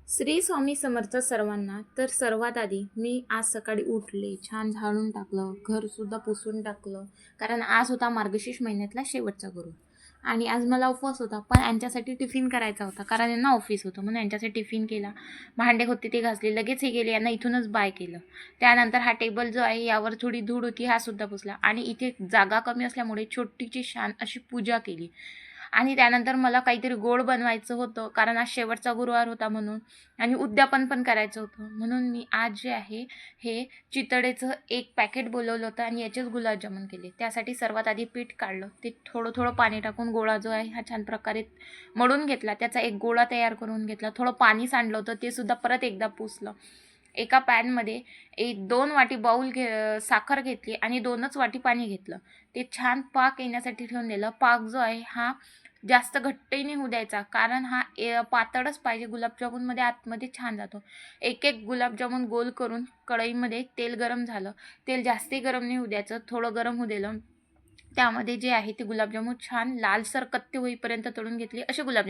श्री स्वामी समर्थ सर्वांना. तर सर्वात आधी मी आज सकाळी उठले, छान झाडून टाकलं, घरसुद्धा पुसून टाकलं. कारण आज होता मार्गशीर्ष महिन्यातला शेवटचा गुरुवार आणि आज मला उपवास होता. पण यांच्यासाठी टिफिन करायचा होता, कारण यांना ऑफिस होतं, म्हणून यांच्यासाठी टिफिन केला. भांडे होते ते घासले, लगेच हे गेले, यांना इथूनच बाय केलं. त्यानंतर हा टेबल जो आहे यावर थोडी धूळ होती, हा सुद्धा पुसला आणि इथे जागा कमी असल्यामुळे छोटीची छान अशी पूजा केली. आणि त्यानंतर मला काहीतरी गोड बनवायचं होतं, कारण आज शेवटचा गुरुवार होता म्हणून, आणि उद्यापन पण करायचं होतं. म्हणून मी आज जे आहे हे चितळेचं एक पॅकेट बोलवलं होतं आणि याचेच गुलाबजामुन केले. त्यासाठी सर्वात आधी पीठ काढलं, ते थोडं थोडं पाणी टाकून गोळा जो आहे हा छान प्रकारे मळून घेतला. त्याचा एक गोळा तयार करून घेतला. थोडं पाणी सांडलं होतं, ते सुद्धा परत एकदा पुसलं. एका पॅनमध्ये 2 वाटी साखर घेतली आणि 2च वाटी पाणी घेतलं. ते छान पाक येण्यासाठी ठेवून दिलं. पाक जो आहे हा जास्त घट्टही नाही होऊ द्यायचा, कारण हा पातळच पाहिजे. गुलाबजामुनमध्ये आतमध्ये छान जातो. एक एक गुलाबजामुन गोल करून कढईमध्ये तेल गरम झालं. तेल जास्ती गरम नाही होऊ द्यायचं, थोडं गरम होऊ दिलं. त्यामध्ये जे आहे ते गुलाबजामुन छान लालसर कत्ते होईपर्यंत तळून घेतले. असे गुलाबजामुन